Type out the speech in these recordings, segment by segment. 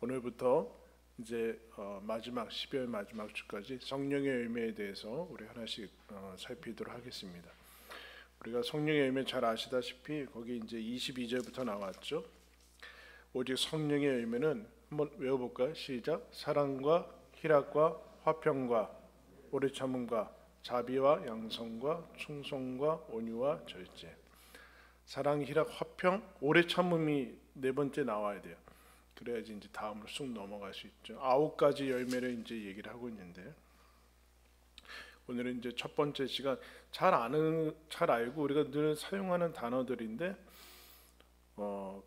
오늘부터 이제 마지막 12월 마지막 주까지 성령의 열매에 대해서 우리 하나씩 살피도록 하겠습니다. 우리가 성령의 열매 잘 아시다시피 거기 이제 22절부터 나왔죠. 오직 성령의 열매는 한번 외워볼까요? 시작. 사랑과 희락과 화평과 오래 참음과 자비와 양성과 충성과 온유와 절제. 사랑, 희락, 화평, 오래 참음이 네 번째 나와야 돼요. 그래야지 이제 다음으로 쑥 넘어갈 수 있죠. 9가지 열매를 이제 얘기를 하고 있는데, 오늘은 이제 첫 번째 시간 잘 알고 우리가 늘 사용하는 단어들인데,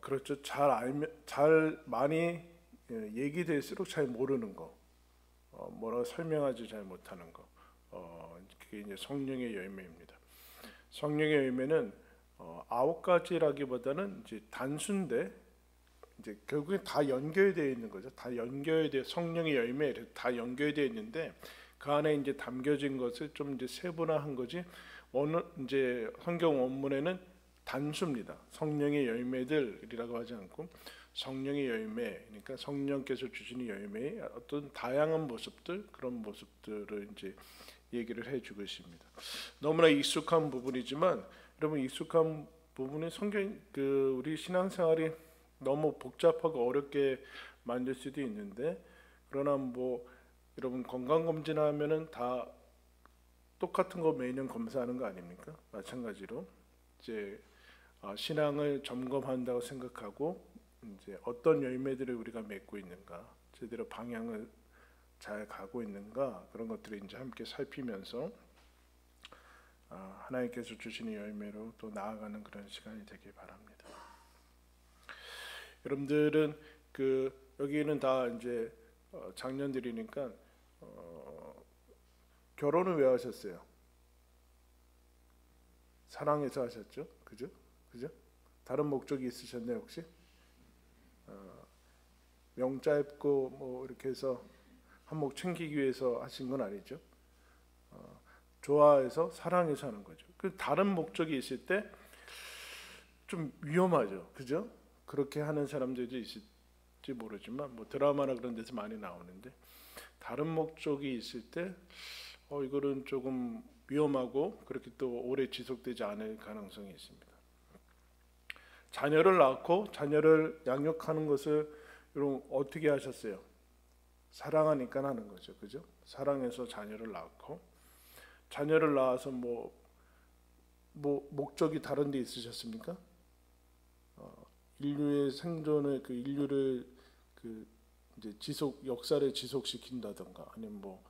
그렇죠. 잘 많이 얘기될수록 잘 모르는 거, 뭐라고 설명하지 잘 못하는 거, 그게 이제 성령의 열매입니다. 성령의 열매는 9가지라기보다는 이제 단순데. 이제 결국에 다 연결되어 있는 거죠. 다 연결돼 성령의 열매 다 연결되어 있는데 그 안에 이제 담겨진 것을 좀 이제 세분화한 거지. 이제 성경 원문에는 단수입니다. 성령의 열매들이라고 하지 않고 성령의 열매, 그러니까 성령께서 주시는 열매의 어떤 다양한 모습들, 그런 모습들을 이제 얘기를 해주고 있습니다. 너무나 익숙한 부분이지만 여러분, 익숙한 부분이 성경 우리 신앙생활이 너무 복잡하고 어렵게 만들 수도 있는데, 그러나 뭐 여러분 건강검진하면은 다 똑같은 거 매년 검사하는 거 아닙니까? 마찬가지로 이제 신앙을 점검한다고 생각하고 이제 어떤 열매들을 우리가 맺고 있는가, 제대로 방향을 잘 가고 있는가, 그런 것들을 이제 함께 살피면서 하나님께서 주시는 열매로 또 나아가는 그런 시간이 되길 바랍니다. 여러분들은 여기는 다 이제 장년들이니까 결혼을 왜 하셨어요? 사랑해서 하셨죠, 그죠? 다른 목적이 있으셨나요 혹시? 명 짧고 뭐 이렇게 해서 한몫 챙기기 위해서 하신 건 아니죠. 좋아해서 사랑해서 하는 거죠. 그 다른 목적이 있을 때 좀 위험하죠, 그죠? 그렇게 하는 사람들도 있을지 모르지만 뭐 드라마나 그런 데서 많이 나오는데, 다른 목적이 있을 때 이거는 조금 위험하고 그렇게 또 오래 지속되지 않을 가능성이 있습니다. 자녀를 낳고 자녀를 양육하는 것을 여러분 어떻게 하셨어요? 사랑하니까 하는 거죠, 그죠? 사랑해서 자녀를 낳고, 자녀를 낳아서 뭐 목적이 다른 데 있으셨습니까? 인류의 생존을 인류를 이제 역사를 지속시킨다던가, 아니면 뭐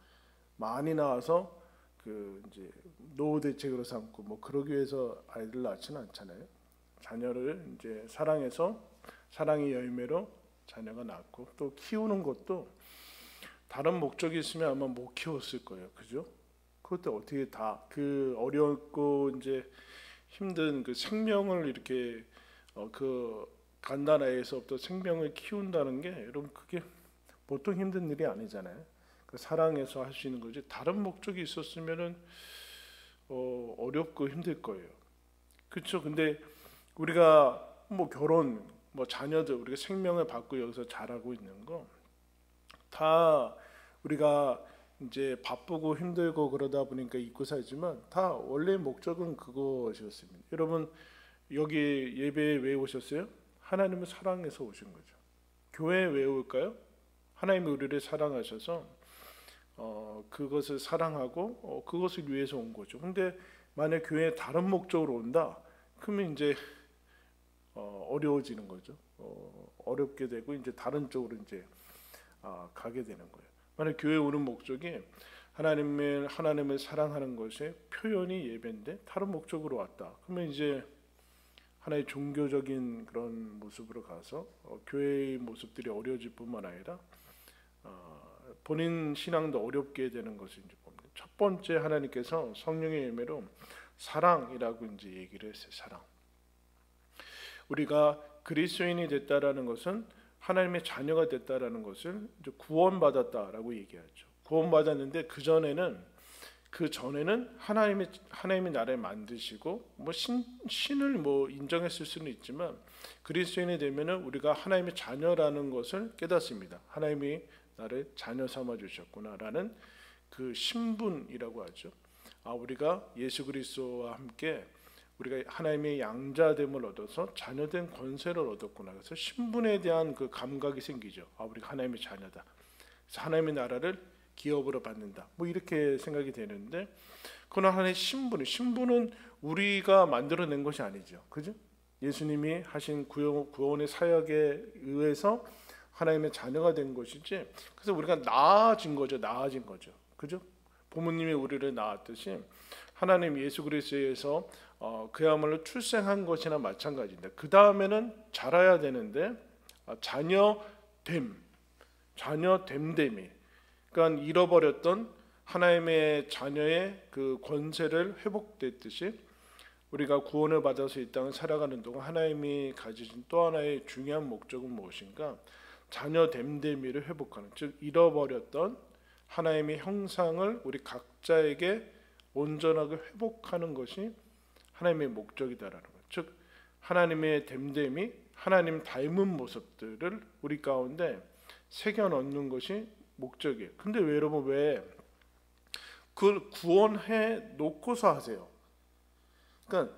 많이 나와서 이제 노후 대책으로 삼고 뭐 그러기 위해서 아이들 낳지는 않잖아요. 자녀를 이제 사랑해서 사랑의 열매로 자녀가 낳고, 또 키우는 것도 다른 목적이 있으면 아마 못 키웠을 거예요, 그죠? 그것도 어떻게 다 어렵고 이제 힘든 생명을 이렇게 간단하에서부터 생명을 키운다는 게 여러분 그게 보통 힘든 일이 아니잖아요. 사랑해서 할 수 있는 거지, 다른 목적이 있었으면은 어렵고 힘들 거예요, 그렇죠? 근데 우리가 뭐 결혼, 뭐 자녀들, 우리가 생명을 받고 여기서 자라고 있는 거 다 우리가 이제 바쁘고 힘들고 그러다 보니까 잊고 살지만 다 원래 목적은 그것이었습니다. 여러분 여기 예배에 왜 오셨어요? 하나님을 사랑해서 오신 거죠. 교회에 왜 올까요? 하나님이 우리를 사랑하셔서 그것을 사랑하고 그것을 위해서 온 거죠. 근데 만약 교회에 다른 목적으로 온다, 그러면 이제 어려워지는 거죠. 어렵게 되고 이제 다른 쪽으로 이제 가게 되는 거예요. 만약 교회에 오는 목적이 하나님을 사랑하는 것의 표현이 예배인데 다른 목적으로 왔다, 그러면 이제 하나의 종교적인 그런 모습으로 가서 교회의 모습들이 어려워질 뿐만 아니라 본인 신앙도 어렵게 되는 것을 이제 봅니다. 첫 번째, 하나님께서 성령의 열매로 사랑이라고 이제 얘기를 했어요. 사랑. 우리가 그리스도인이 됐다라는 것은 하나님의 자녀가 됐다라는 것을 이제 구원받았다라고 얘기하죠. 구원받았는데 그 전에는 그 전에는 하나님이 나를 만드시고 뭐 신을 뭐 인정했을 수는 있지만 그리스도인이 되면은 우리가 하나님의 자녀라는 것을 깨닫습니다. 하나님이 나를 자녀 삼아 주셨구나라는 그 신분이라고 하죠. 우리가 예수 그리스도와 함께 우리가 하나님의 양자됨을 얻어서 자녀된 권세를 얻었구나. 그래서 신분에 대한 그 감각이 생기죠. 우리가 하나님의 자녀다. 그래서 하나님의 나라를 기업으로 받는다. 뭐 이렇게 생각이 되는데 그러나 하나님의 신분은 우리가 만들어낸 것이 아니죠. 그죠? 예수님이 하신 구원의 사역에 의해서 하나님의 자녀가 된 것이지. 그래서 우리가 나아진 거죠. 그죠? 부모님이 우리를 낳았듯이 하나님 예수 그리스도에서 그야말로 출생한 것이나 마찬가지인데 그 다음에는 자라야 되는데 자녀됨됨이 그러니까 잃어버렸던 하나님의 자녀의 그 권세를 회복됐듯이 우리가 구원을 받아서 이 땅을 살아가는 동안 하나님이 가지신 또 하나의 중요한 목적은 무엇인가? 자녀됨됨이를 회복하는, 즉 잃어버렸던 하나님의 형상을 우리 각자에게 온전하게 회복하는 것이 하나님의 목적이다라는 것. 즉 하나님의 됨됨이, 하나님 닮은 모습들을 우리 가운데 새겨 넣는 것이 목적이에요. 근데 여러분 왜 그걸 구원해 놓고서 하세요? 그러니까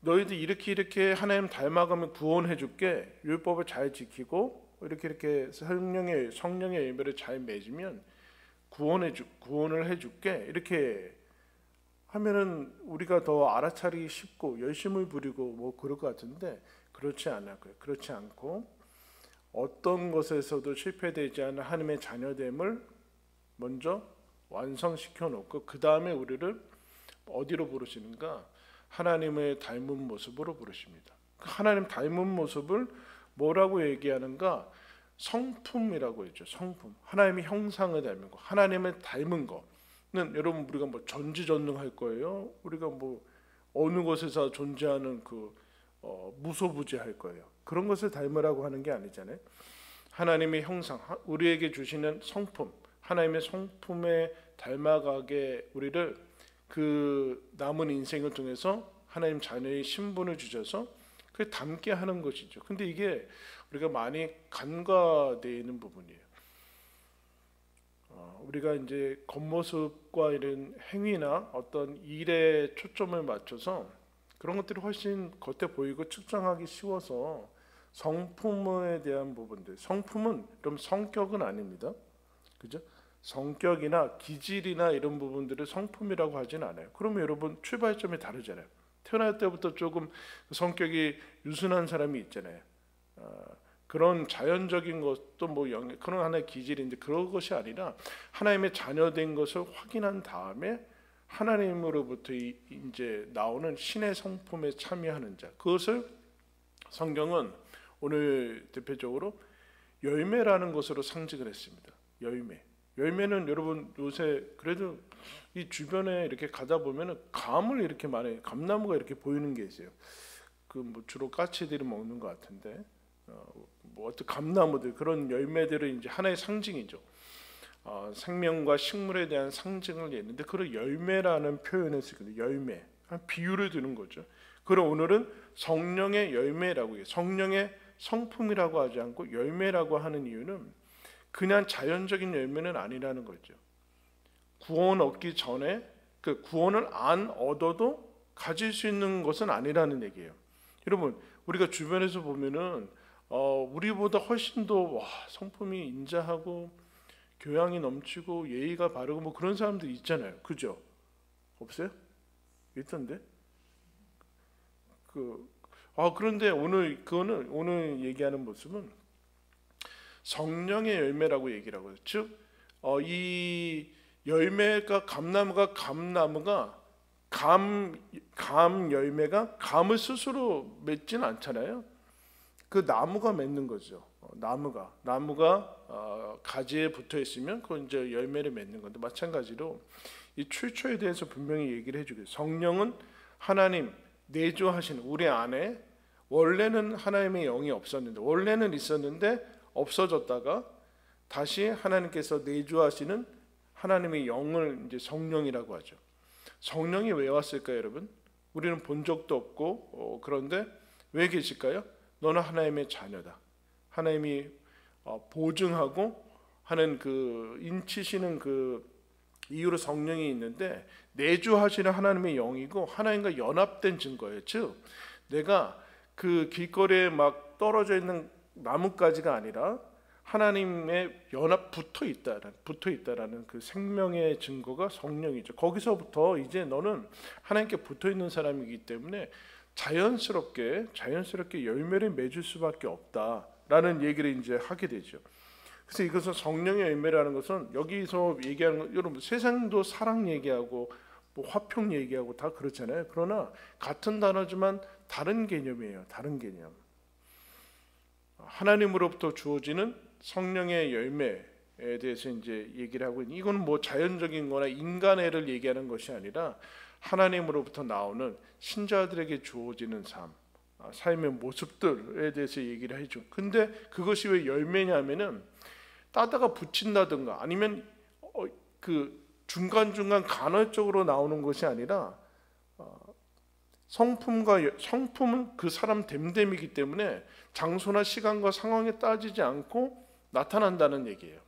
너희들 이렇게 하나님 닮아가면 구원해 줄게. 율법을 잘 지키고 이렇게 성령의 열매를 잘 맺으면 구원을 해 줄게. 이렇게 하면은 우리가 더 알아차리기 쉽고 열심을 부리고 뭐 그럴 것 같은데 그렇지 않아요. 그렇지 않고 어떤 것에서도 실패되지 않은 하나님의 자녀됨을 먼저 완성시켜 놓고 그 다음에 우리를 어디로 부르시는가? 하나님의 닮은 모습으로 부르십니다. 하나님 닮은 모습을 뭐라고 얘기하는가? 성품이라고 했죠. 성품. 하나님의 형상을 닮은 거. 하나님을 닮은 거는 여러분 우리가 뭐 전지전능할 거예요. 우리가 뭐 어느 곳에서 존재하는 그 무소부지할 거예요. 그런 것을 닮으라고 하는 게 아니잖아요. 하나님의 형상, 우리에게 주시는 성품, 하나님의 성품에 닮아가게 우리를 그 남은 인생을 통해서 하나님 자녀의 신분을 주셔서 그 닮게 하는 것이죠. 근데 이게 우리가 많이 간과되어 있는 부분이에요. 우리가 이제 겉모습과 이런 행위나 어떤 일에 초점을 맞춰서 그런 것들이 훨씬 겉에 보이고 측정하기 쉬워서 성품에 대한 부분들, 성품은 그럼 성격은 아닙니다. 그죠? 성격이나 기질이나 이런 부분들을 성품이라고 하진 않아요. 그러면 여러분 출발점이 다르잖아요. 태어날 때부터 조금 성격이 유순한 사람이 있잖아요. 그런 자연적인 것도 뭐 그런 하나의 기질인데 그런 것이 아니라 하나님의 자녀된 것을 확인한 다음에 하나님으로부터 이제 나오는 신의 성품에 참여하는 자, 그것을 성경은 오늘 대표적으로 열매라는 것으로 상징을 했습니다. 열매는 여러분 요새 그래도 이 주변에 이렇게 가다 보면은 감을 이렇게 많이 감나무가 이렇게 보이는 게 있어요. 그 뭐 주로 까치들이 먹는 것 같은데 뭐 어떤 감나무들 그런 열매들은 이제 하나의 상징이죠. 생명과 식물에 대한 상징을 얘기했는데 그런 열매라는 표현을 쓰거든요. 열매, 비유를 드는 거죠. 그럼 오늘은 성령의 열매라고 해요. 성령의 성품이라고 하지 않고 열매라고 하는 이유는 그냥 자연적인 열매는 아니라는 거죠. 구원 얻기 전에 그 구원을 안 얻어도 가질 수 있는 것은 아니라는 얘기예요. 여러분 우리가 주변에서 보면은 우리보다 훨씬 더 성품이 인자하고 교양이 넘치고 예의가 바르고 뭐 그런 사람들 있잖아요. 그죠? 없어요? 있던데. 그런데 오늘 얘기하는 모습은 성령의 열매라고 얘기를 하고요. 즉, 이 열매가 감나무가 감 열매가 감을 스스로 맺지는 않잖아요. 그 나무가 맺는 거죠. 나무가 가지에 붙어 있으면 그건 이제 열매를 맺는 건데 마찬가지로 이 출처에 대해서 분명히 얘기를 해주겠어요. 성령은 하나님 내주하시는 우리 안에 원래는 하나님의 영이 없었는데 원래는 있었는데 없어졌다가 다시 하나님께서 내주하시는 하나님의 영을 이제 성령이라고 하죠. 성령이 왜 왔을까요, 여러분? 우리는 본 적도 없고 그런데 왜 계실까요? 너는 하나님의 자녀다. 하나님이 보증하고 하는 그 인치시는 그 이유로 성령이 있는데 내주하시는 하나님의 영이고 하나님과 연합된 증거예요. 즉 내가 그 길거리에 막 떨어져 있는 나뭇가지가 아니라 하나님의 연합 붙어 있다라는 그 생명의 증거가 성령이죠. 거기서부터 이제 너는 하나님께 붙어 있는 사람이기 때문에 자연스럽게 열매를 맺을 수밖에 없다라는 얘기를 이제 하게 되죠. 그래서 이것은 성령의 열매라는 것은 여기서 얘기하는 건 여러분 세상도 사랑 얘기하고 뭐 화평 얘기하고 다 그렇잖아요. 그러나 같은 단어지만 다른 개념이에요. 다른 개념. 하나님으로부터 주어지는 성령의 열매에 대해서 이제 얘기를 하고 있는, 이건 뭐 자연적인 거나 인간애를 얘기하는 것이 아니라 하나님으로부터 나오는 신자들에게 주어지는 삶의 모습들에 대해서 얘기를 해줘. 근데 그것이 왜 열매냐면은 따다가 붙인다든가 아니면 그 중간중간 간헐적으로 나오는 것이 아니라 성품은 그 사람 됨됨이기 때문에 장소나 시간과 상황에 따지지 않고 나타난다는 얘기예요.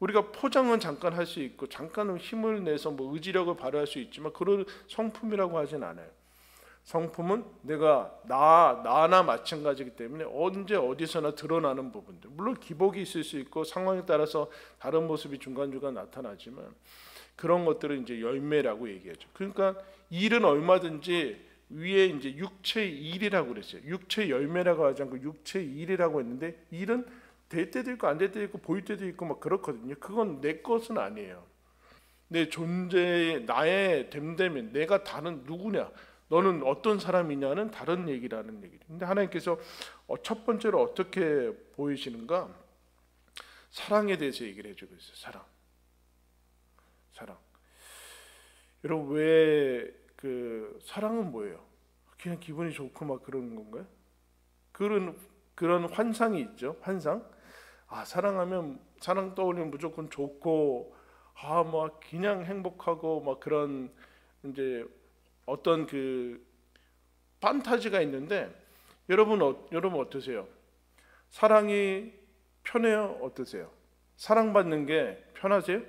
우리가 포장은 잠깐 할 수 있고 잠깐은 힘을 내서 뭐 의지력을 발휘할 수 있지만 그걸 성품이라고 하진 않아요. 성품은 내가 나나 마찬가지이기 때문에 언제 어디서나 드러나는 부분들, 물론 기복이 있을 수 있고 상황에 따라서 다른 모습이 중간중간 나타나지만 그런 것들은 이제 열매라고 얘기하죠. 그러니까 일은 얼마든지 위에 이제 육체의 일이라고 그랬어요. 육체 열매라고 하지 않고 육체의 일이라고 했는데 일은 될 때도 있고 안 될 때도 있고 보일 때도 있고 막 그렇거든요. 그건 내 것은 아니에요. 내 존재의 나의 됨됨이, 내가 다른 누구냐, 너는 어떤 사람이냐는 다른 얘기라는 얘기죠. 근데 하나님께서 첫 번째로 어떻게 보이시는가? 사랑에 대해서 얘기를 해주고 있어요. 사랑. 여러분 왜 그 사랑은 뭐예요? 그냥 기분이 좋고 막 그러는 건가요? 그런 환상이 있죠. 환상. 사랑하면 사랑 떠올리면 무조건 좋고 막 그냥 행복하고 막 그런 이제 어떤 그 판타지가 있는데 여러분 어떠세요? 사랑이 편해요? 어떠세요? 사랑받는 게 편하세요?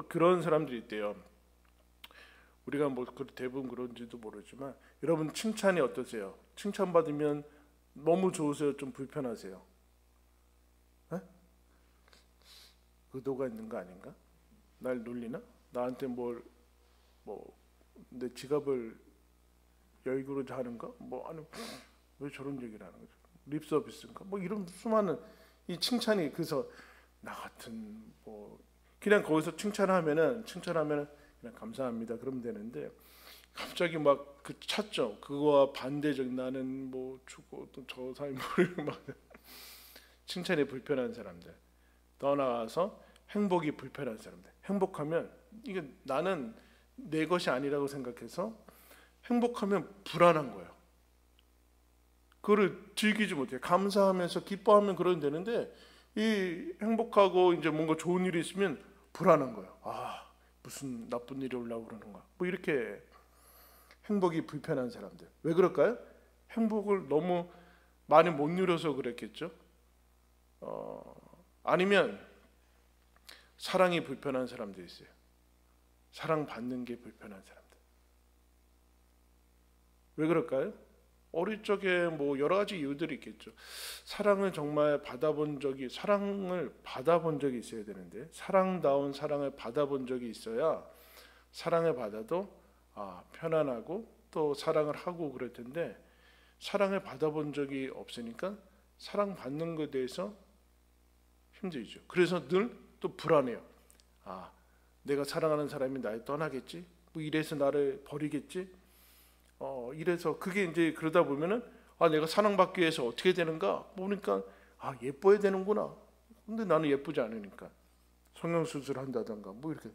그런 사람들이 있대요. 우리가 뭐 대부분 그런지도 모르지만 여러분 칭찬이 어떠세요? 칭찬받으면 너무 좋으세요? 좀 불편하세요? 에? 의도가 있는 거 아닌가? 날 놀리나? 나한테 내 지갑을 열기로 하는가? 아니 왜 저런 얘기를 하는 거죠? 립 서비스인가? 이런 수많은 이 칭찬이, 그래서 나 같은 그냥 거기서 칭찬하면은 그냥 감사합니다 그러면 되는데 갑자기 막 그 찾죠. 그거와 반대적 나는 주고 또 저 사람이 막 칭찬이 불편한 사람들, 더 나아가서 행복이 불편한 사람들. 행복하면 이게 나는 내 것이 아니라고 생각해서 행복하면 불안한 거예요. 그거를 즐기지 못해요. 감사하면서 기뻐하면 그러면 되는데 이 행복하고 이제 뭔가 좋은 일이 있으면 불안한 거예요. 무슨 나쁜 일이 올라오고 그러는가. 이렇게 행복이 불편한 사람들. 왜 그럴까요? 행복을 너무 많이 못 누려서 그랬겠죠. 아니면 사랑이 불편한 사람도 있어요. 사랑받는 게 불편한 사람들. 왜 그럴까요? 어릴 적에 여러 가지 이유들이 있겠죠. 사랑을 받아본 적이 있어야 되는데 사랑다운 사랑을 받아본 적이 있어야 사랑을 받아도 편안하고 또 사랑을 하고 그럴 텐데 사랑을 받아본 적이 없으니까 사랑받는 것에 대해서 힘들죠. 그래서 늘 또 불안해요. 내가 사랑하는 사람이 날 떠나겠지? 이래서 나를 버리겠지? 이래서 그게 이제 그러다 보면은 내가 사랑받기 위해서 어떻게 되는가 보니까 예뻐야 되는구나. 근데 나는 예쁘지 않으니까 성형수술 한다던가 이렇게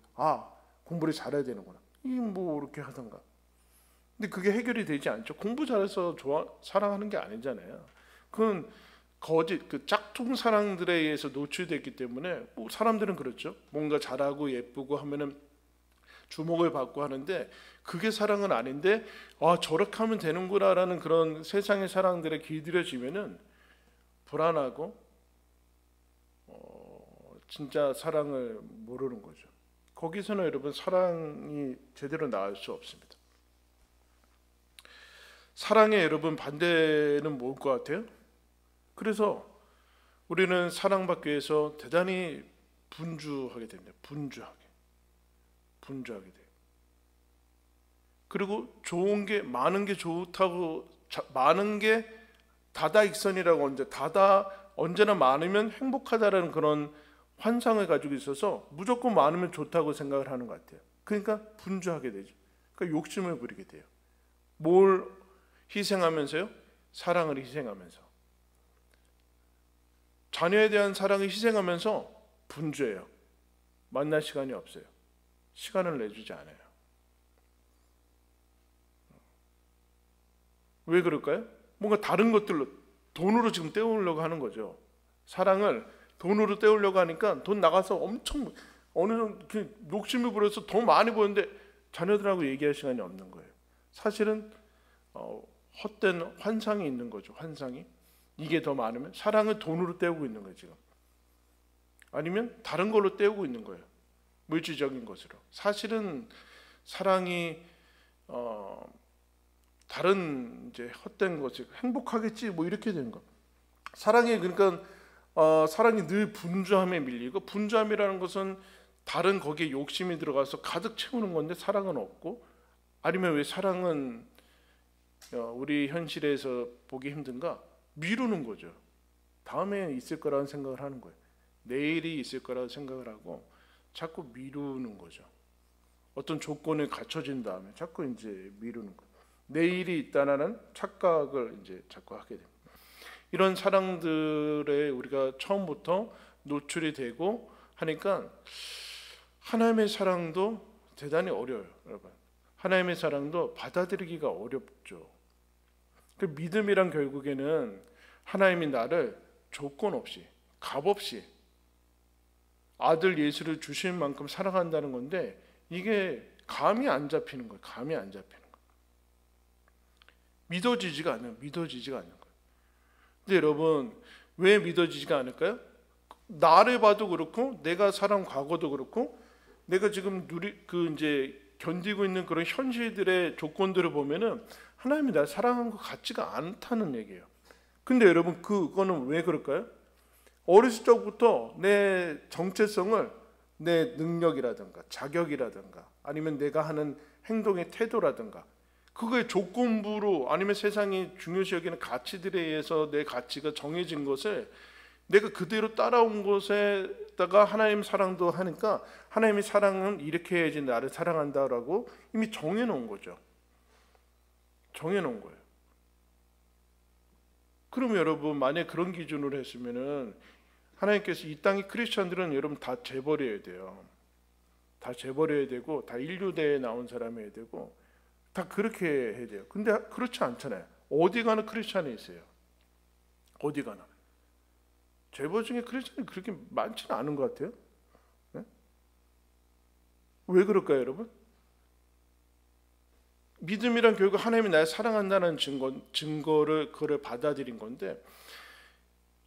공부를 잘해야 되는구나. 이렇게 하던가. 근데 그게 해결이 되지 않죠. 공부 잘해서 사랑하는 게 아니잖아요. 그건 거짓 짝퉁 사랑들에 의해서 노출됐기 때문에 사람들은 그렇죠. 뭔가 잘하고 예쁘고 하면은 주목을 받고 하는데 그게 사랑은 아닌데 저렇게 하면 되는구나라는 그런 세상의 사랑들에 길들여지면은 불안하고 진짜 사랑을 모르는 거죠. 거기서는 여러분 사랑이 제대로 나올 수 없습니다. 사랑의 여러분 반대는 뭘 것 같아요? 그래서 우리는 사랑받기 위해서 대단히 분주하게 됩니다. 분주하게 돼요. 그리고 좋은 게 많은 게 좋다고 많은 게 다다익선이라고 언제나 많으면 행복하다라는 그런 환상을 가지고 있어서 무조건 많으면 좋다고 생각을 하는 것 같아요. 그러니까 분주하게 되죠. 그러니까 욕심을 부리게 돼요. 뭘 희생하면서요? 사랑을 희생하면서. 자녀에 대한 사랑을 희생하면서 분주해요. 만날 시간이 없어요. 시간을 내주지 않아요. 왜 그럴까요? 뭔가 다른 것들로 돈으로 지금 때우려고 하는 거죠. 사랑을 돈으로 때우려고 하니까 돈 나가서 엄청 어느 정도 욕심이 부려서 더 많이 보는데 자녀들하고 얘기할 시간이 없는 거예요. 사실은 헛된 환상이 있는 거죠. 환상이. 이게 더 많으면 사랑을 돈으로 때우고 있는 거예요. 지금. 아니면 다른 걸로 때우고 있는 거예요. 물질적인 것으로. 사실은 사랑이 다른 이제 헛된 것이 행복하겠지 뭐 이렇게 되는 거. 사랑이 그러니까 사랑이 늘 분주함에 밀리고 분주함이라는 것은 다른 거기에 욕심이 들어가서 가득 채우는 건데 사랑은 없고 아니면 왜 사랑은 우리 현실에서 보기 힘든가? 미루는 거죠. 다음에 있을 거라는 생각을 하는 거예요. 내일이 있을 거라고 생각을 하고 자꾸 미루는 거죠. 어떤 조건이 갖춰진 다음에 자꾸 이제 미루는 거예요. 내일이 있다는 착각을 이제 자꾸 하게 됩니다. 이런 사랑들에 우리가 처음부터 노출이 되고 하니까 하나님의 사랑도 대단히 어려워요, 여러분. 하나님의 사랑도 받아들이기가 어렵죠. 그 믿음이란 결국에는 하나님이 나를 조건 없이, 값 없이 아들 예수를 주신 만큼 사랑한다는 건데 이게 감이 안 잡히는 거예요. 감이 안 잡히는 거예요. 믿어지지가 않는 거예요. 근데 여러분 왜 믿어지지가 않을까요? 나를 봐도 그렇고 내가 살아온 과거도 그렇고 내가 지금 이제 견디고 있는 그런 현실들의 조건들을 보면은 하나님이 나를 사랑한 것 같지가 않다는 얘기예요. 근데 여러분 그거는 왜 그럴까요? 어렸을 적부터 내 정체성을 내 능력이라든가 자격이라든가 아니면 내가 하는 행동의 태도라든가 그거의 조건부로 아니면 세상이 중요시 여기는 가치들에 의해서 내 가치가 정해진 것을 내가 그대로 따라온 것에다가 하나님 사랑도 하니까 하나님의 사랑은 이렇게 해야지 나를 사랑한다라고 이미 정해놓은 거죠. 정해놓은 거예요. 그럼 여러분 만약 그런 기준으로 했으면은 하나님께서 이 땅의 크리스천들은 여러분 다 재버려야 돼요. 다 재버려야 되고 다 인류대에 나온 사람이어야 되고 다 그렇게 해야 돼요. 근데 그렇지 않잖아요. 어디 가나 크리스천이 있어요. 어디 가나. 재벌 중에 크리스천이 그렇게 많지는 않은 것 같아요. 네? 왜 그럴까요, 여러분? 믿음이란 결국 하나님이 나를 사랑한다는 증거를 그걸 받아들인 건데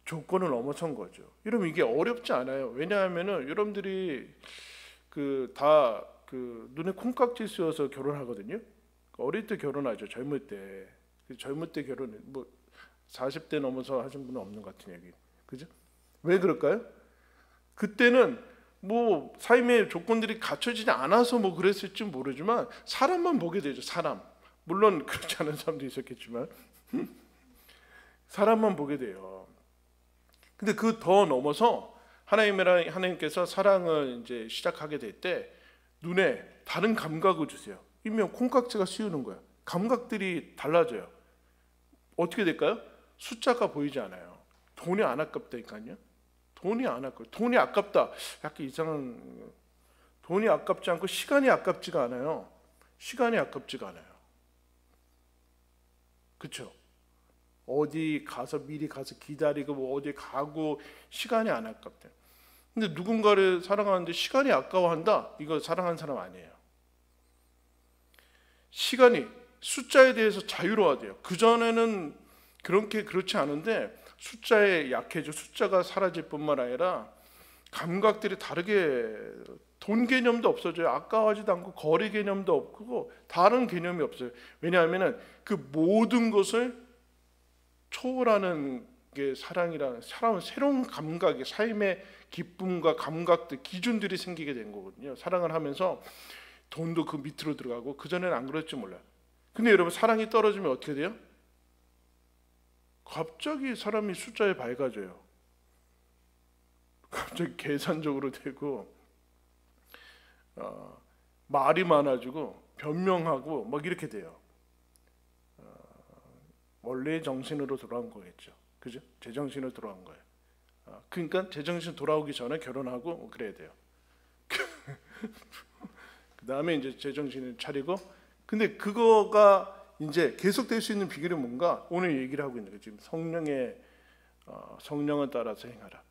조건을 넘어선 거죠. 여러분 이게 어렵지 않아요. 왜냐하면은 여러분들이 다 눈에 콩깍지 씌워서 결혼하거든요. 어릴 때 결혼하죠. 젊을 때. 젊을 때 결혼해. 뭐 40대 넘어서 하신 분은 없는 것 같은 얘기. 그죠? 왜 그럴까요? 그때는 뭐 삶의 조건들이 갖춰지지 않아서 뭐 그랬을지 모르지만 사람만 보게 되죠. 사람. 물론 그렇지 않은 사람도 있었겠지만 사람만 보게 돼요. 근데 그 더 넘어서 하나님께서 사랑을 이제 시작하게 될 때 눈에 다른 감각을 주세요. 일명 콩깍지가 씌우는 거예요. 감각들이 달라져요. 어떻게 될까요? 숫자가 보이지 않아요. 돈이 안 아깝다니까요. 돈이 안 아까워. 돈이 아깝다. 약간 이상한. 돈이 아깝지 않고 시간이 아깝지가 않아요. 시간이 아깝지가 않아요. 그렇죠? 어디 가서 미리 가서 기다리고 뭐 어디 가고 시간이 안 아깝대. 근데 누군가를 사랑하는데 시간이 아까워한다? 이거 사랑하는 사람 아니에요. 시간이 숫자에 대해서 자유로워야. 그전에는 그렇지 않은데 숫자에 약해져. 숫자가 사라질 뿐만 아니라 감각들이 다르게, 돈 개념도 없어져요. 아까워하지도 않고 거리 개념도 없고 다른 개념이 없어요. 왜냐하면 그 모든 것을 초월하는 게 사랑은 새로운 감각이, 삶의 기쁨과 감각들, 기준들이 생기게 된 거거든요. 사랑을 하면서 돈도 그 밑으로 들어가고, 그전에는 안 그랬지 몰라요. 근데 여러분, 사랑이 떨어지면 어떻게 돼요? 갑자기 사람이 숫자에 밝아져요. 갑자기 계산적으로 되고, 말이 많아지고 변명하고 막 이렇게 돼요. 원래의 정신으로 돌아온 거겠죠. 그죠? 제정신으로 돌아온 거예요. 그러니까 제정신 돌아오기 전에 결혼하고 그래야 돼요. 그 다음에 이제 제정신을 차리고. 근데 그거가 이제 계속될 수 있는 비결이 뭔가 오늘 얘기를 하고 있는 거예요. 지금 성령을 따라서 행하라.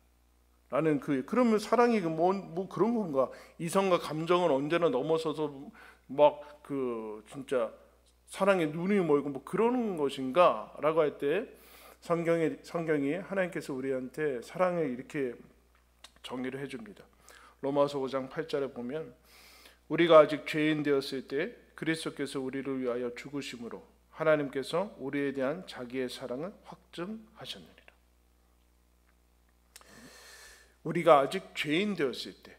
라는 그러면 사랑이 뭐 그런 건가? 이성과 감정을 언제나 넘어서서 막 진짜 사랑에 눈이 멀고 뭐 그러는 것인가라고 할 때 성경이 하나님께서 우리한테 사랑을 이렇게 정의를 해줍니다. 로마서 5장 8절에 보면 우리가 아직 죄인 되었을 때 그리스도께서 우리를 위하여 죽으심으로 하나님께서 우리에 대한 자기의 사랑을 확증하셨느니라. 우리가 아직 죄인 되었을 때,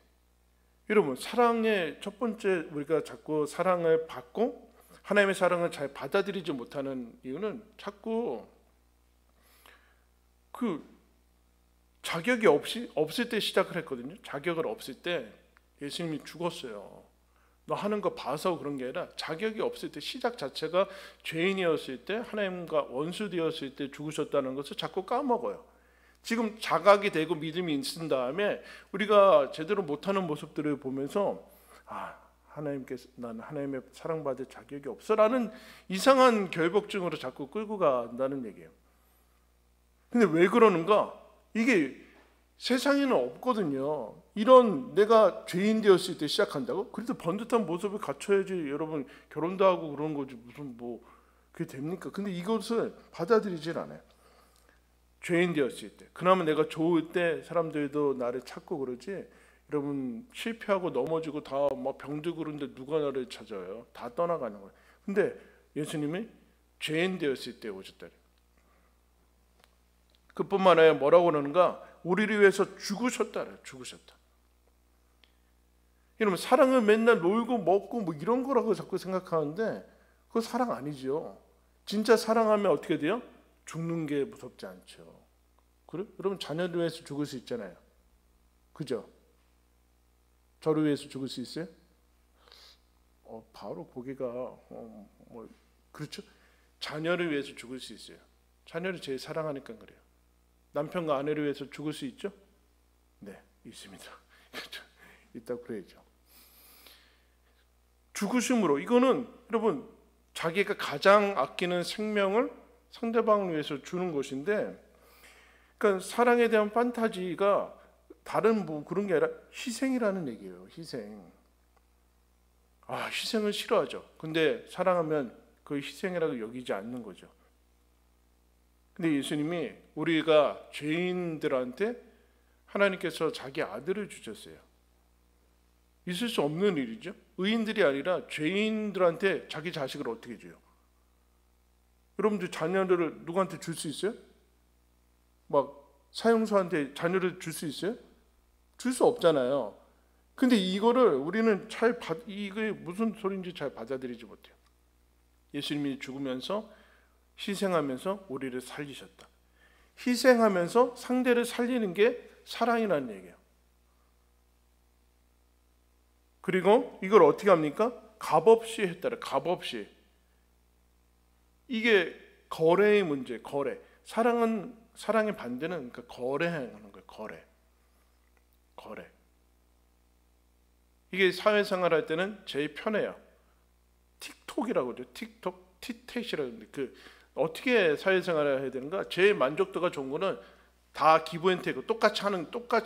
여러분, 사랑의 첫 번째, 우리가 자꾸 사랑을 받고 하나님의 사랑을 잘 받아들이지 못하는 이유는 자꾸 자격이 없을 때 시작을 했거든요. 자격을 없을 때 예수님이 죽었어요. 너 하는 거 봐서 그런 게 아니라 자격이 없을 때, 시작 자체가 죄인이었을 때, 하나님과 원수 되었을 때 죽으셨다는 것을 자꾸 까먹어요. 지금 자각이 되고 믿음이 있은 다음에 우리가 제대로 못하는 모습들을 보면서 하나님께서 난 하나님의 사랑받을 자격이 없어라는 이상한 결벽증으로 자꾸 끌고 간다는 얘기예요. 근데 왜 그러는가? 이게 세상에는 없거든요. 이런 내가 죄인 되었을 때 시작한다고? 그래도 번듯한 모습을 갖춰야지 여러분 결혼도 하고 그런 거지 무슨 그게 됩니까? 근데 이것을 받아들이질 않아요. 죄인 되었을 때, 그나마 내가 좋을 때 사람들도 나를 찾고 그러지. 여러분 실패하고 넘어지고 다 막 병들고 그런데 누가 나를 찾아요? 다 떠나가는 거예요. 근데 예수님이 죄인 되었을 때 오셨다. 그뿐만 아니라 뭐라고 그러는가? 우리를 위해서 죽으셨다. 죽으셨다. 여러분, 사랑을 맨날 놀고 먹고 뭐 이런 거라고 자꾸 생각하는데 그거 사랑 아니죠. 진짜 사랑하면 어떻게 돼요? 죽는 게 무섭지 않죠. 그래? 여러분, 자녀를 위해서 죽을 수 있잖아요. 그죠? 저를 위해서 죽을 수 있어요? 바로 거기가 그렇죠? 자녀를 위해서 죽을 수 있어요. 자녀를 제일 사랑하니까 그래요. 남편과 아내를 위해서 죽을 수 있죠? 네, 있습니다. 있다고 그래야죠. 죽으심으로, 이거는 여러분 자기가 가장 아끼는 생명을 상대방을 위해서 주는 것인데, 그러니까 사랑에 대한 판타지가 다른 그런 게 아니라 희생이라는 얘기예요. 희생. 희생을 싫어하죠. 근데 사랑하면 그 희생이라고 여기지 않는 거죠. 근데 예수님이 우리가 죄인들한테 하나님께서 자기 아들을 주셨어요. 있을 수 없는 일이죠. 의인들이 아니라 죄인들한테 자기 자식을 어떻게 줘요? 여러분들 자녀를 누구한테 줄 수 있어요? 막 사형수한테 자녀를 줄 수 있어요? 줄 수 없잖아요. 근데 이거를 우리는 이게 무슨 소리인지 잘 받아들이지 못해요. 예수님이 죽으면서 희생하면서 우리를 살리셨다. 희생하면서 상대를 살리는 게 사랑이라는 얘기예요. 그리고 이걸 어떻게 합니까? 값없이 했다래. 값없이. 이게 거래의 문제. 거래. 사랑의 반대는 거래하는 거예요. 거래. 이게 사회생활 할 때는 제일 편해요. 틱톡이라고 하죠. 티켓이라고 하는데 어떻게 사회생활을 해야 되는가? 제일 만족도가 좋은 거는 다 기브앤테이크, 똑같이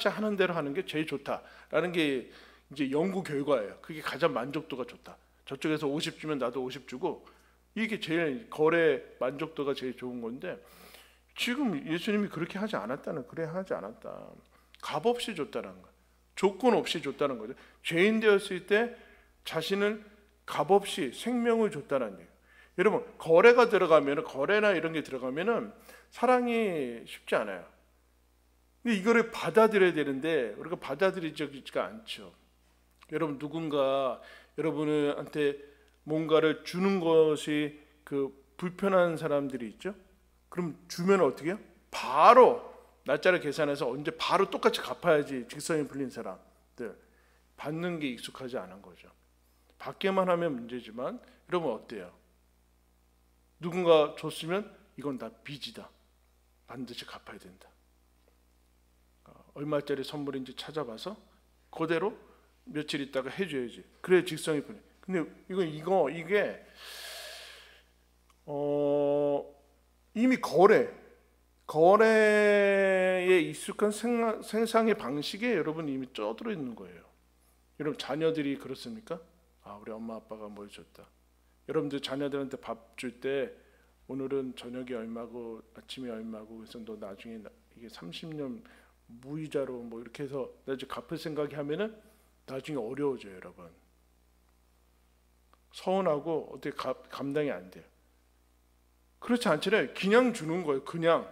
하는 대로 하는 게 제일 좋다라는 게 이제 연구 결과예요. 그게 가장 만족도가 좋다. 저쪽에서 50 주면 나도 50 주고, 이게 제일 거래 만족도가 제일 좋은 건데, 지금 예수님이 그렇게 하지 않았다는, 그래 하지 않았다. 값없이 줬다는 거, 조건 없이 줬다는 거죠. 죄인 되었을 때 자신을 값없이 생명을 줬다는 얘기예요. 여러분, 거래가 들어가면, 거래나 이런 게 들어가면은 사랑이 쉽지 않아요. 근데 이거를 받아들여야 되는데 우리가 받아들이지가 않죠. 여러분, 누군가 여러분한테 뭔가를 주는 것이 그 불편한 사람들이 있죠. 그럼 주면 어떻게 해요? 바로 날짜를 계산해서 언제 바로 똑같이 갚아야지 직성이 풀린 사람들, 받는 게 익숙하지 않은 거죠. 받게만 하면 문제지만, 여러분 어때요? 누군가 줬으면 이건 다 빚이다, 반드시 갚아야 된다. 얼마짜리 선물인지 찾아봐서 그대로 며칠 있다가 해줘야지. 그래야 직성이 풀려. 근데 이게 이미 거래에 익숙한 생상의 방식에 여러분 이미 쪄들어 있는 거예요. 여러분, 자녀들이 그렇습니까? 우리 엄마 아빠가 뭘 줬다. 여러분들 자녀들한테 밥 줄 때 오늘은 저녁이 얼마고 아침이 얼마고, 그래서 너 나중에 이게 30년 무이자로 뭐 이렇게 해서 나중에 갚을 생각이 하면은 나중에 어려워져요, 여러분. 서운하고 어떻게 감당이 안 돼요. 그렇지 않잖아요. 그냥 주는 거예요. 그냥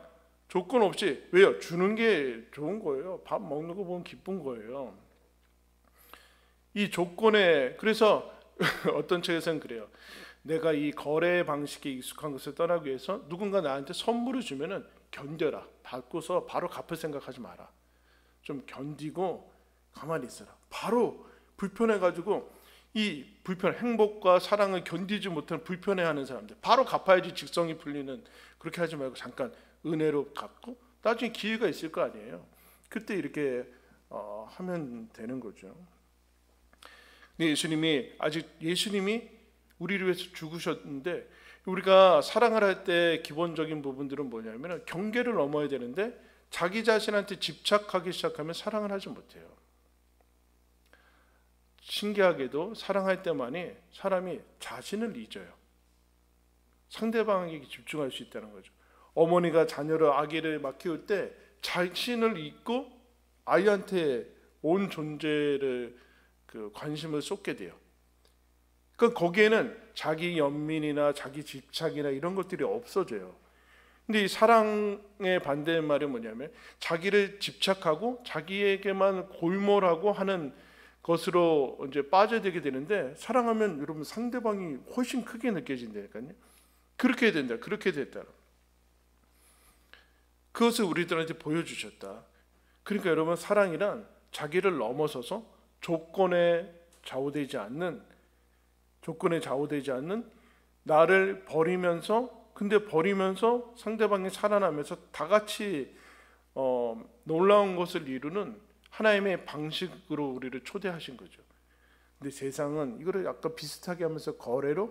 조건 없이. 왜요? 주는 게 좋은 거예요. 밥 먹는 거 보면 기쁜 거예요. 이 조건에, 그래서 어떤 책에서는 그래요. 내가 이 거래 방식에 익숙한 것을 떠나기 위해서 누군가 나한테 선물을 주면은 견뎌라. 받고서 바로 갚을 생각하지 마라. 좀 견디고 가만히 있어라. 바로 불편해가지고 이 행복과 사랑을 견디지 못하는 불편해하는 사람들, 바로 갚아야지 직성이 풀리는, 그렇게 하지 말고 잠깐 은혜로 갚고 나중에 기회가 있을 거 아니에요. 그때 이렇게 하면 되는 거죠. 근데 예수님이 우리를 위해서 죽으셨는데, 우리가 사랑을 할 때 기본적인 부분들은 뭐냐면 경계를 넘어야 되는데, 자기 자신한테 집착하기 시작하면 사랑을 하지 못해요. 신기하게도 사랑할 때만이 사람이 자신을 잊어요. 상대방에게 집중할 수 있다는 거죠. 어머니가 아기를 막 키울 때 자신을 잊고 아이한테 온 존재를 관심을 쏟게 돼요. 그러니까 거기에는 자기 연민이나 자기 집착이나 이런 것들이 없어져요. 근데 이 사랑의 반대의 말이 뭐냐면 자기를 집착하고 자기에게만 골몰하고 하는 것으로 이제 빠져들게 되는데, 사랑하면 여러분 상대방이 훨씬 크게 느껴진다니까요. 그렇게 된다. 그렇게 됐다. 그것을 우리들한테 보여주셨다. 그러니까 여러분, 사랑이란 자기를 넘어서서 조건에 좌우되지 않는 나를 버리면서, 근데 버리면서 상대방이 살아나면서 다 같이 놀라운 것을 이루는 하나님의 방식으로 우리를 초대하신 거죠. 근데 세상은 이거를 약간 비슷하게 하면서 거래로,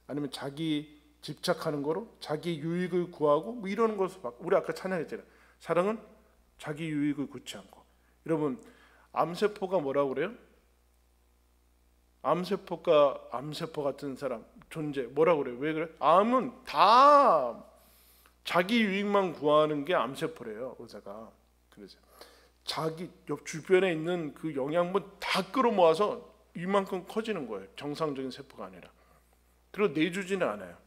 아니면 자기 집착하는 거로 자기 유익을 구하고 뭐 이러는 것을 우리 아까 찬양했잖아요. 사랑은 자기 유익을 구치 않고. 여러분, 암세포가 뭐라고 그래요? 암세포 같은 사람, 존재, 뭐라고 그래요? 왜 그래? 암은 다 자기 유익만 구하는 게 암세포래요, 의사가. 그래서 자기 옆 주변에 있는 그 영양분 다 끌어모아서 이만큼 커지는 거예요. 정상적인 세포가 아니라. 그리고 내주지는 않아요.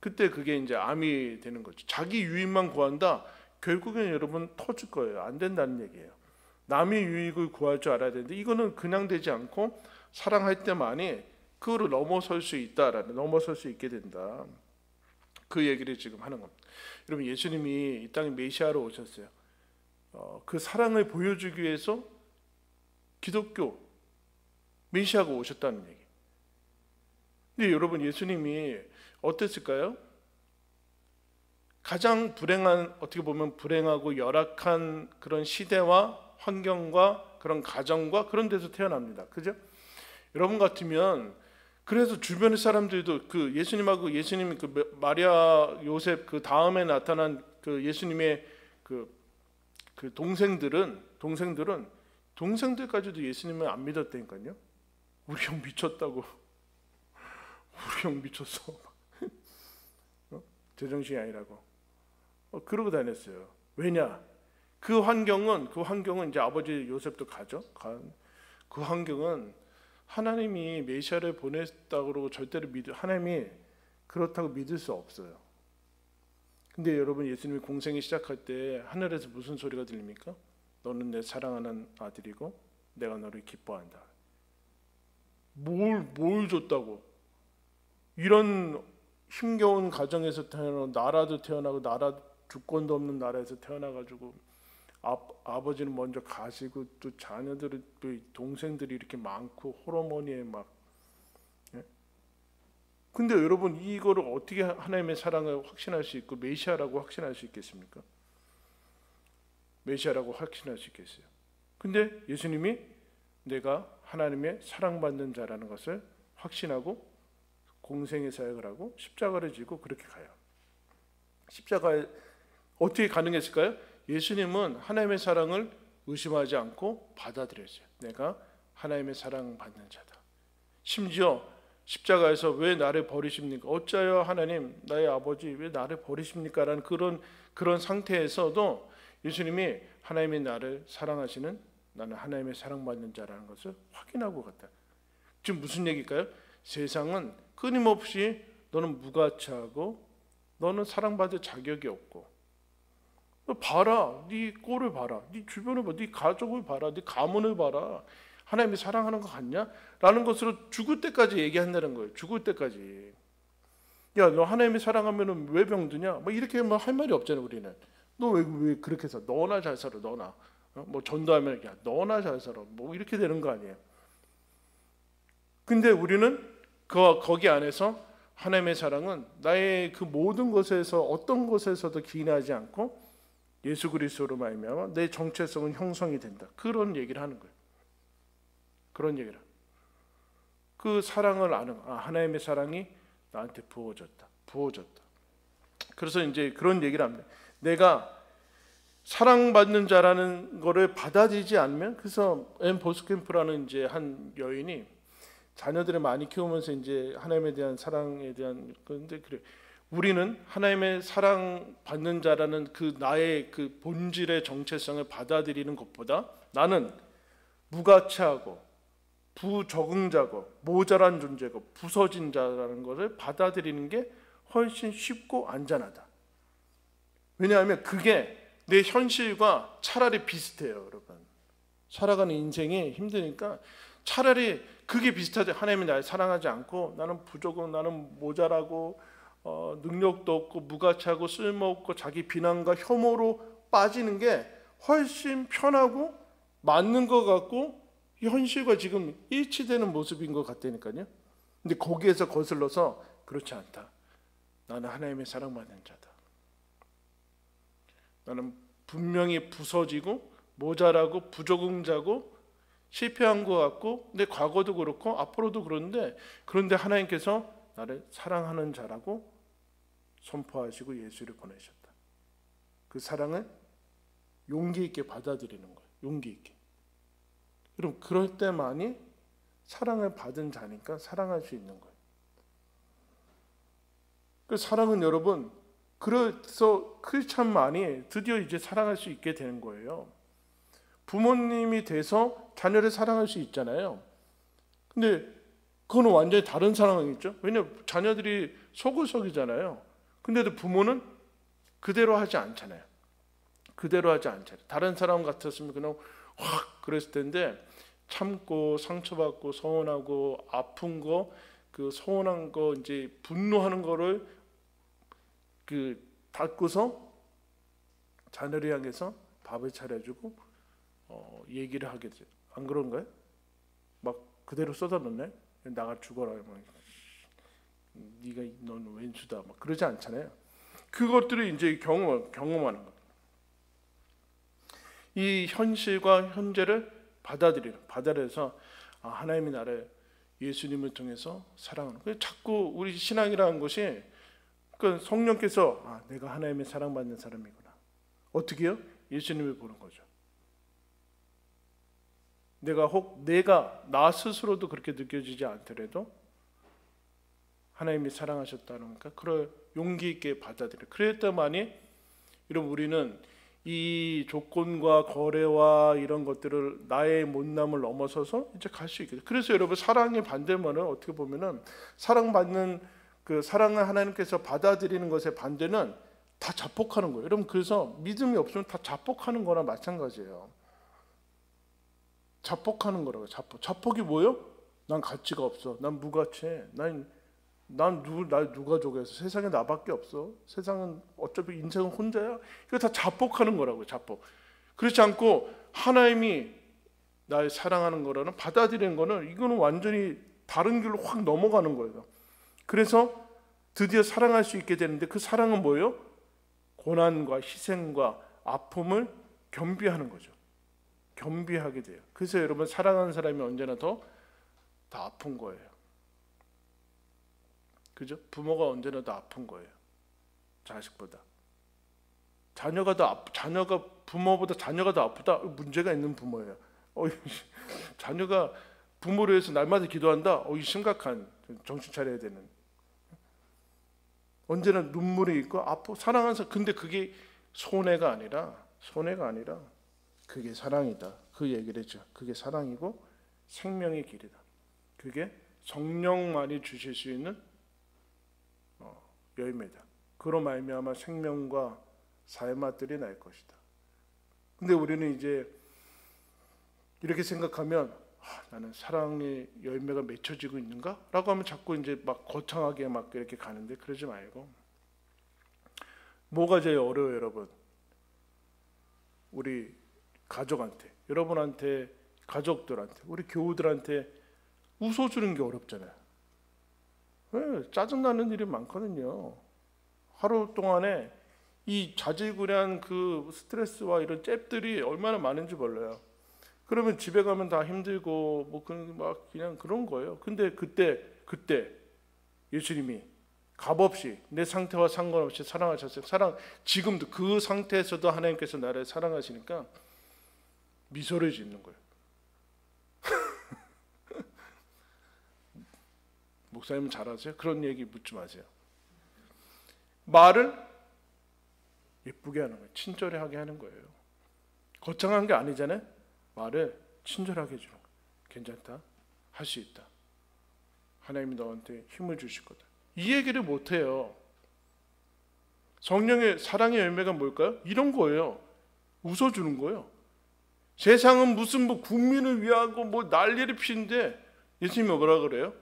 그때 그게 이제 암이 되는 거죠. 자기 유익만 구한다. 결국엔 여러분 터질 거예요. 안 된다는 얘기예요. 남의 유익을 구할 줄 알아야 되는데, 이거는 그냥 되지 않고 사랑할 때만이 그거를 넘어설 수 있게 된다. 그 얘기를 지금 하는 겁니다. 여러분, 예수님이 이 땅에 메시아로 오셨어요. 그 사랑을 보여주기 위해서 기독교 메시아가 오셨다는 얘기. 근데 여러분, 예수님이 어땠을까요? 가장 어떻게 보면 불행하고 열악한 그런 시대와 환경과 그런 가정과 그런 데서 태어납니다. 그죠? 여러분 같으면, 그래서 주변의 사람들도 그 예수님하고 예수님 마리아 요셉 그 다음에 나타난 그 예수님의 그 동생들까지도 예수님을 안 믿었다니까요. 우리 형 미쳤다고. 우리 형 미쳤어. 제정신이 아니라고. 그러고 다녔어요. 왜냐? 그 환경은 이제 아버지 요셉도 가죠. 그 환경은 하나님이 메시아를 보냈다고 그러고 절대로 하나님이 그렇다고 믿을 수 없어요. 근데 여러분, 예수님이 공생이 시작할 때 하늘에서 무슨 소리가 들립니까? 너는 내 사랑하는 아들이고 내가 너를 기뻐한다. 뭘 줬다고? 이런 힘겨운 가정에서 나라도 태어나고 나라 주권도 없는 나라에서 태어나가지고 아버지는 먼저 가시고 또 자녀들은 또 동생들이 이렇게 많고 호르몬이에 막. 예? 근데 여러분, 이거를 어떻게 하나님의 사랑을 확신할 수 있고 메시아라고 확신할 수 있겠습니까? 메시아라고 확신할 수 있겠어요? 근데 예수님이 내가 하나님의 사랑받는 자라는 것을 확신하고 공생의 사역을 하고 십자가를 지고 그렇게 가요. 십자가에 어떻게 가능했을까요? 예수님은 하나님의 사랑을 의심하지 않고 받아들였어요. 내가 하나님의 사랑받는 자다. 심지어 십자가에서 왜 나를 버리십니까? 어찌하여 하나님 나의 아버지 왜 나를 버리십니까? 라는 그런 상태에서도 예수님이 하나님이 나를 사랑하시는, 나는 하나님의 사랑받는 자라는 것을 확인하고 갔다. 지금 무슨 얘기일까요? 세상은 끊임없이 너는 무가치하고 너는 사랑받을 자격이 없고, 봐라, 네 꼴을 봐라, 네 주변을 봐, 네 가족을 봐라, 네 가문을 봐라, 하나님이 사랑하는 것 같냐? 라는 것으로 죽을 때까지 얘기한다는 거예요. 죽을 때까지. 야, 너 하나님이 사랑하면 왜 병드냐? 뭐 이렇게 뭐 할 말이 없잖아요. 우리는. 너 왜 그렇게 살아? 너나 잘 살아, 너나. 뭐 전도하면 야, 너나 잘 살아. 뭐 이렇게 되는 거 아니에요. 근데 우리는 거기 안에서 하나님의 사랑은 나의 그 모든 것에서 어떤 것에서도 기인하지 않고 예수 그리스도로 말미암아 내 정체성은 형성이 된다. 그런 얘기를 하는 거예요. 그런 얘기를. 그 사랑을 아는, 하나님의 사랑이 나한테 부어졌다. 그래서 이제 그런 얘기를 합니다. 내가 사랑받는 자라는 거를 받아들이지 않으면, 그래서 앤 보스캠프라는 이제 한 여인이 자녀들을 많이 키우면서 이제 하나님에 대한 사랑에 대한, 그런데 그래, 우리는 하나님의 사랑 받는 자라는 그 나의 그 본질의 정체성을 받아들이는 것보다 나는 무가치하고 부적응자고 모자란 존재고 부서진 자라는 것을 받아들이는 게 훨씬 쉽고 안전하다. 왜냐하면 그게 내 현실과 차라리 비슷해요. 여러분, 살아가는 인생이 힘드니까 차라리 그게 비슷하죠. 하나님이 날 사랑하지 않고 나는 부족은, 나는 모자라고 능력도 없고 무가치하고 쓸모없고 자기 비난과 혐오로 빠지는 게 훨씬 편하고 맞는 것 같고 현실과 지금 일치되는 모습인 것 같다니까요. 근데 거기에서 거슬러서 그렇지 않다. 나는 하나님의 사랑받는 자다. 나는 분명히 부서지고 모자라고 부적응자고 실패한 것 같고 내 과거도 그렇고 앞으로도 그런데 하나님께서 나를 사랑하는 자라고 선포하시고 예수를 보내셨다. 그 사랑을 용기 있게 받아들이는 거예요. 용기 있게. 그럼 그럴 때만이 사랑을 받은 자니까 사랑할 수 있는 거예요. 그 사랑은 여러분, 그래서 크리스찬만이 드디어 이제 사랑할 수 있게 되는 거예요. 부모님이 돼서 자녀를 사랑할 수 있잖아요. 근데 그거는 완전히 다른 사랑이죠. 왜냐하면 자녀들이 소굴석이잖아요. 근데도 부모는 그대로 하지 않잖아요. 다른 사람 같았으면 그냥 확 그랬을 텐데 참고 상처받고 서운하고 아픈 거, 그 서운한 거 이제 분노하는 거를 그 닫고서 자녀를 향해서 밥을 차려주고 얘기를 하게 돼요. 안 그런가요? 막 그대로 쏟아놓네. 나가 죽어라. 네가 넌 왼수다. 막 그러지 않잖아요. 그것들을 이제 경험하는 것. 이 현실과 현재를 받아들여서 하나님이 나를 예수님을 통해서 사랑하는 거예요. 자꾸 우리 신앙이라는 것이 그 성령께서 내가 하나님의 사랑받는 사람이구나. 어떻게요? 예수님을 보는 거죠. 내가 나 스스로도 그렇게 느껴지지 않더라도 하나님이 사랑하셨다는 거니까 그걸 용기 있게 받아들여. 그랬더만이 여러분 우리는 이 조건과 거래와 이런 것들을 나의 못남을 넘어서서 이제 갈 수 있게 돼. 그래서 여러분 사랑의 반대면은 어떻게 보면은 사랑받는 그 사랑을 하나님께서 받아들이는 것의 반대는 다 자폭하는 거예요. 여러분 그래서 믿음이 없으면 다 자폭하는 거나 마찬가지예요. 자폭하는 거라고. 자폭이 뭐예요? 난 가치가 없어. 난 무가치해. 날 누가 저기해서 세상에 나밖에 없어. 세상은 어차피 인생은 혼자야. 이거 다 자폭하는 거라고요. 자폭. 그렇지 않고 하나님이 날 사랑하는 거라는 받아들이는 거는 이거는 완전히 다른 길로 확 넘어가는 거예요. 그래서 드디어 사랑할 수 있게 되는데 그 사랑은 뭐예요? 고난과 희생과 아픔을 겸비하는 거죠. 겸비하게 돼요. 그래서 여러분 사랑하는 사람이 언제나 더 아픈 거예요. 그죠? 부모가 언제나 더 아픈 거예요. 자식보다. 자녀가 부모보다 자녀가 더 아프다? 문제가 있는 부모예요. 자녀가 부모를 위해서 날마다 기도한다? 심각한, 정신 차려야 되는. 언제나 눈물이 있고 아프 사랑하는 사람. 근데 그게 손해가 아니라 그게 사랑이다. 그 얘기를 했죠. 그게 사랑이고 생명의 길이다. 그게 성령만이 주실 수 있는 열매다. 그로 말미암아 생명과 사의 맛들이 날 것이다. 근데 우리는 이제 이렇게 생각하면 나는 사랑의 열매가 맺혀지고 있는가? 라고 하면 자꾸 이제 막 거창하게 막 이렇게 가는데 그러지 말고 뭐가 제일 어려워요, 여러분? 우리 가족한테, 여러분한테, 가족들한테, 우리 교우들한테 웃어주는 게 어렵잖아요. 왜? 짜증나는 일이 많거든요. 하루 동안에 이 자질구레한 그 스트레스와 이런 잽들이 얼마나 많은지 몰라요. 그러면 집에 가면 다 힘들고 뭐 그냥 그런 거예요. 근데 그때 예수님이 값없이 내 상태와 상관없이 사랑하셨어요. 지금도 그 상태에서도 하나님께서 나를 사랑하시니까 미소를 짓는 거예요. 목사님은 잘하세요? 그런 얘기 묻지 마세요. 말을 예쁘게 하는 거예요. 친절하게 하는 거예요. 거창한 게 아니잖아요. 말을 친절하게 해주는 거예요. 괜찮다. 할 수 있다. 하나님이 너한테 힘을 주실 거다. 이 얘기를 못해요. 성령의 사랑의 열매가 뭘까요? 이런 거예요. 웃어주는 거예요. 세상은 무슨 뭐 국민을 위하고 뭐 난리를 피는데 예수님이 뭐라 그래요?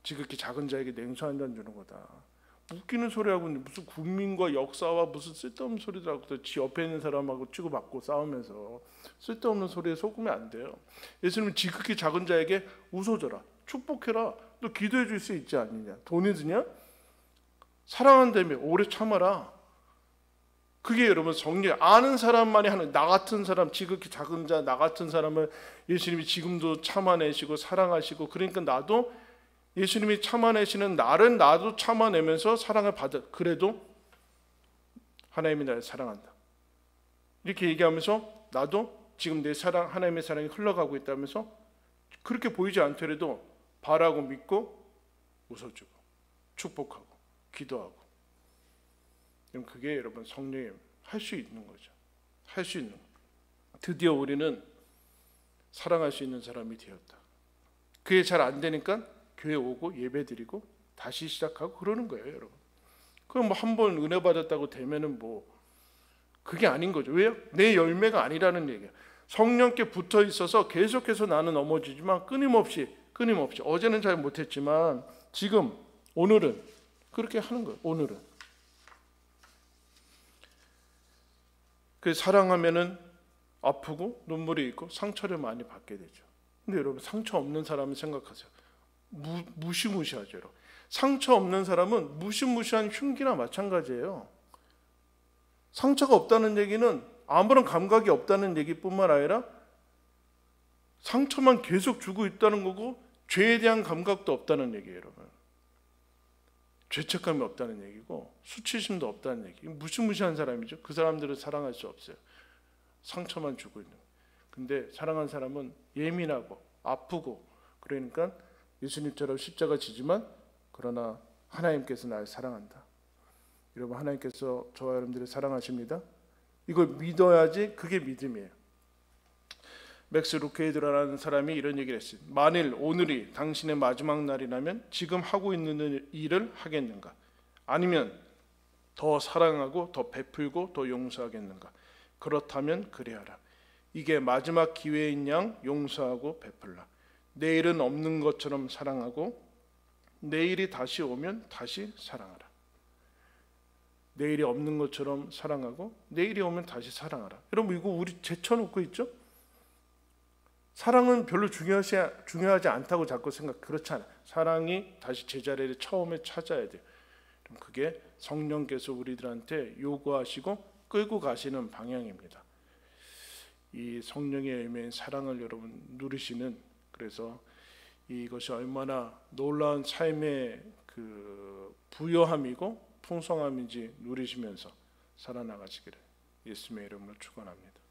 지극히 작은 자에게 냉수 한 잔 주는 거다. 웃기는 소리하고 무슨 국민과 역사와 무슨 쓸데없는 소리들하고 지 옆에 있는 사람하고 치고받고 싸우면서 쓸데없는 소리에 속으면 안 돼요. 예수님은 지극히 작은 자에게 웃어줘라. 축복해라. 너 기도해 줄 수 있지 않느냐. 돈이 드냐? 사랑한다며 오래 참아라. 그게 여러분 성령 아는 사람만이 하는 나 같은 사람 지극히 작은 자 나 같은 사람을 예수님이 지금도 참아내시고 사랑하시고 그러니까 나도 예수님이 참아내시는 나를 나도 참아내면서 사랑을 받아. 그래도 하나님이 나를 사랑한다. 이렇게 얘기하면서 나도 지금 내 사랑 하나님의 사랑이 흘러가고 있다면서 그렇게 보이지 않더라도 바라고 믿고 웃어주고 축복하고 기도하고. 그럼 그게 여러분 성령이 할 수 있는 거죠. 할 수 있는 거. 드디어 우리는 사랑할 수 있는 사람이 되었다. 그게 잘 안 되니까 교회 오고 예배 드리고 다시 시작하고 그러는 거예요, 여러분. 그럼 뭐 한 번 은혜 받았다고 되면은 뭐 그게 아닌 거죠. 왜요? 내 열매가 아니라는 얘기예요. 성령께 붙어 있어서 계속해서 나는 넘어지지만 끊임없이 어제는 잘 못했지만 지금 오늘은 그렇게 하는 거예요. 오늘은 그 사랑하면은 아프고 눈물이 있고 상처를 많이 받게 되죠. 근데 여러분 상처 없는 사람을 생각하세요. 무시무시하죠. 여러분. 상처 없는 사람은 무시무시한 흉기나 마찬가지예요. 상처가 없다는 얘기는 아무런 감각이 없다는 얘기뿐만 아니라 상처만 계속 주고 있다는 거고 죄에 대한 감각도 없다는 얘기예요, 여러분. 죄책감이 없다는 얘기고 수치심도 없다는 얘기. 무시무시한 사람이죠. 그 사람들을 사랑할 수 없어요. 상처만 주고 있는. 근데 사랑한 사람은 예민하고 아프고 그러니까 예수님처럼 십자가 지지만 그러나 하나님께서 날 사랑한다. 여러분, 하나님께서 저와 여러분들을 사랑하십니다. 이걸 믿어야지 그게 믿음이에요. 맥스 루케이드라는 사람이 이런 얘기를 했어요. 만일 오늘이 당신의 마지막 날이라면 지금 하고 있는 일을 하겠는가? 아니면 더 사랑하고 더 베풀고 더 용서하겠는가? 그렇다면 그래야라. 이게 마지막 기회인 양 용서하고 베풀라. 내일은 없는 것처럼 사랑하고 내일이 다시 오면 다시 사랑하라. 내일이 없는 것처럼 사랑하고 내일이 오면 다시 사랑하라. 여러분, 이거 우리 제쳐놓고 있죠? 사랑은 별로 중요하지 않다고 자꾸 생각. 그렇지 않아요. 사랑이 다시 제자리를 처음에 찾아야 돼요. 그게 성령께서 우리들한테 요구하시고 끌고 가시는 방향입니다. 이 성령의 열매인 사랑을 여러분 누리시는, 그래서 이것이 얼마나 놀라운 삶의 그 부요함이고 풍성함인지 누리시면서 살아나가시기를 예수님의 이름으로 축원합니다.